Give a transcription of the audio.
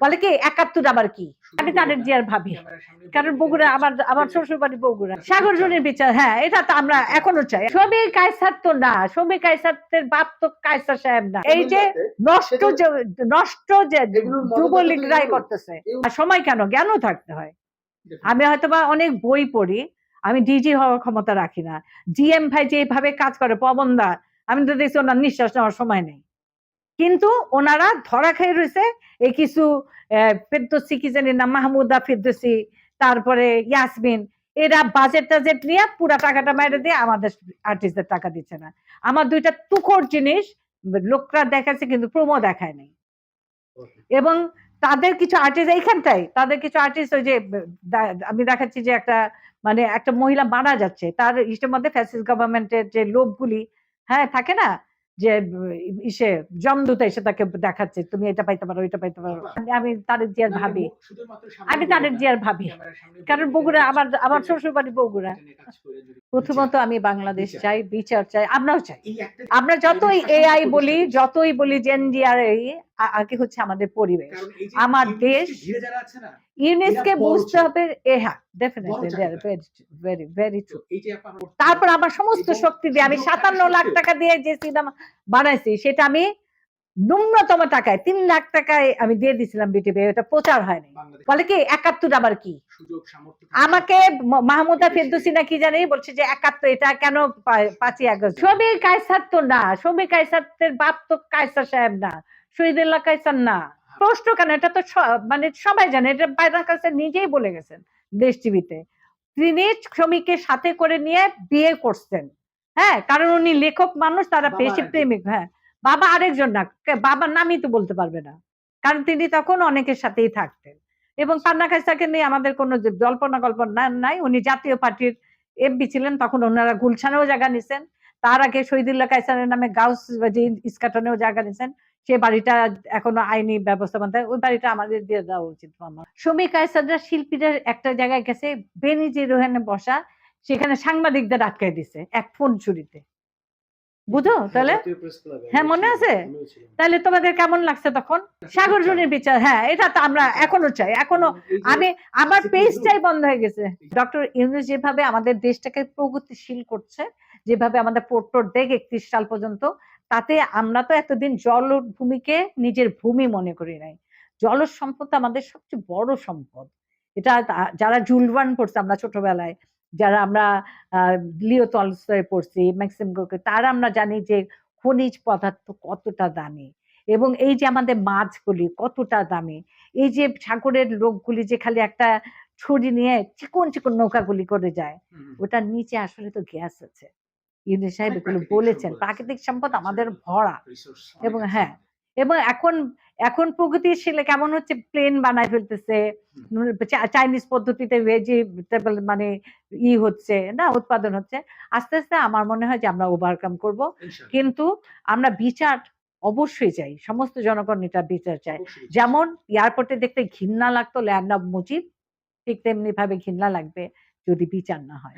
বলে কি ৭১ আবার কি? আমি তারেক জিয়ার ভাবি। কারণ বগুড়া আমার শ্বশুর বাড়ি বগুড়া। সাগর জনের বিচার, হ্যাঁ, এটা তো আমরা এখনো চাই। শমী কায়সার তো না, শমী কায়সারের বাপ তো কায়সার সাহেব না। এই যে নষ্ট যে যুবলীগরাই করতেছে। আর সময় কেন, জ্ঞানও থাকতে হয়। আমি হয়তোবা অনেক বই পড়ি, আমি ডিজি হওয়ার ক্ষমতা রাখি না। জিএম ভাই যেভাবে কাজ করে পবনদা, আমি তো দেখছি ওনার নিঃশ্বাস নেওয়ার সময় নেই। কিন্তু ওনারা ধরা খেয়ে রয়েছে এই কিছু ফেরদৌসি কি জানি না, মাহমুদা ফেরদৌসি, তারপরে ইয়াসমিন, এরা বাজেট টাজেট নিয়ে পুরা টাকাটা মেরে দিয়ে আমাদের আর্টিস্টদের টাকা দিচ্ছে না। আমার দুইটা তুখোর জিনিস লোকরা দেখাচ্ছে কিন্তু প্রোমো দেখায় নাই। এবং তাদের কিছু আর্টিস্ট এইখানটাই, তাদের কিছু আর্টিস্ট ওই যে আমি দেখাচ্ছি যে একটা মহিলা মারা যাচ্ছে, তার ইসের মধ্যে ফ্যাসিস্ট গভর্নমেন্টের যে লোকগুলি, হ্যাঁ, থাকে না যে ইসে জমদূত এসে তাকে দেখাচ্ছে তুমি এটা পাইতে পারো, এটা পাইতে পারো। আমি তারেক জিয়ার ভাবি, কারণ বগুড়া আমার শ্বশুর বাড়ি বগুড়া। প্রথমত আমি বাংলাদেশ চাই, বিচার চাই, আমরাও চাই। আমরা যতই এআই বলি, যতই বলি জেনজিআরই, আগে হচ্ছে আমাদের পরিবেশ, আমার দেশ। ইউনেস্কে বুঝতে হবে, হ্যাঁ, ডেফিনেটলি ভেরি ভেরি ট্রু। তারপর আমার সমস্ত শক্তি দিয়ে আমি ৫৭ লাখ টাকা দিয়ে যে সিনেমা বানাইছি, সেটা আমি ন্যূনতম টাকায় ৩ লাখ টাকায় আমি দিয়ে দিছিলাম বিটিভি, এটা প্রচার হয়নি। বলে কি ৭১ আবার কি? আমাকে মাহমুদা ফেরদৌসি না কি জানি বলছে যে ৭১, এটা কেন ৫ই আগস্ট? শমী কায়সার তো না, শমী কায়সারের বাপ তো কায়সার সাহেব না, শহীদুল্লাহ কায়সার না। প্রশ্ন কেন? এটা তো মানে সবাই জানে, এটা বাইরের কাছে নিজেই বলে গেছেন দেশ টিভিতে। তিনি শমীকে সাথে করে নিয়ে বিয়ে করছেন, হ্যাঁ, কারণ উনি লেখক মানুষ, তারা বেশি প্রেমিক। হ্যাঁ, বাবা আরেকজন না, বাবার নামই তো বলতে পারবে না, কারণ তিনি তখন অনেকের সাথেই থাকতেন। এবং পান্না কায়সারকে নিয়ে আমাদের কোনো জল্পনা কল্পনা নাই। উনি জাতীয় পার্টির এমপি ছিলেন, তখন ওনারা গুলশানেও জায়গা নিছেন। তার আগে শহীদুল্লাহ কায়সারের নামে গাউস ইস্কাটনেও জায়গা নিছেন। সে বাড়িটা এখনো আইনি ব্যবস্থা মানতে, ওই বাড়িটা আমাদের দিয়ে দেওয়া উচিত। মামা শমী কায়সাররা শিল্পীরা একটা জায়গায় গেছে, বেনিজি রোহানে বসা, সেখানে সাংবাদিকদের আটকাই দিছে এক ফোন চুরিতে। বুঝো তাহলে? হ্যাঁ, মনে আছে? তাহলে তোমাদের কেমন লাগছে তখন? সাগর জনের বিচার, হ্যাঁ, এটা তো আমরা এখনো চাই। এখনো আমি আমার পেজটাই বন্ধ হয়ে গেছে। ডক্টর ইউনূস যেভাবে আমাদের দেশটাকে প্রগতিশীল করছে, যেভাবে আমাদের পোর্ট দেখ ৩১ সাল পর্যন্ত, তাতে আমরা তো এতদিন জলভূমিকে নিজের ভূমি মনে করি নাই। জল সম্পদ আমাদের সবচেয়ে বড় সম্পদ। এটা যারা জুল ভার্ন পড়ছে আমরা ছোটবেলায়, যারা আমরা লিও টলস্টয় পড়ছি, ম্যাক্সিম গোর্কি, তারা আমরা জানি যে খনিজ পদার্থ কতটা দামি, এবং এই যে আমাদের মাছগুলি কতটা দামি, এই যে সাগরের লোকগুলি যে খালি একটা ছুরি নিয়ে চিকন চিকন নৌকাগুলি করে যায়, ওটার নিচে আসলে তো গ্যাস আছে। ইউনূস সাহেব এগুলো বলেছেন, প্রাকৃতিক সম্পদ আমাদের ভরা। এবং হ্যাঁ, এবং এখন প্রগতিশীল কেমন হচ্ছে, প্লেন বানায় ফেলতেছে, চাইনিজ পদ্ধতিতে ভেজিটেবল মানে হচ্ছে না, উৎপাদন হচ্ছে। আস্তে আস্তে আমার মনে হয় যে আমরা ওভারকাম করব, কিন্তু আমরা বিচার অবশ্যই চাই, সমস্ত জনগণ এটা বিচার চায়। যেমন এয়ারপোর্টে দেখতে ঘৃণা লাগতো ল্যান্ড অফ মুজিব, ঠিক তেমনি ভাবে ঘৃণা লাগবে যদি বিচার না হয়।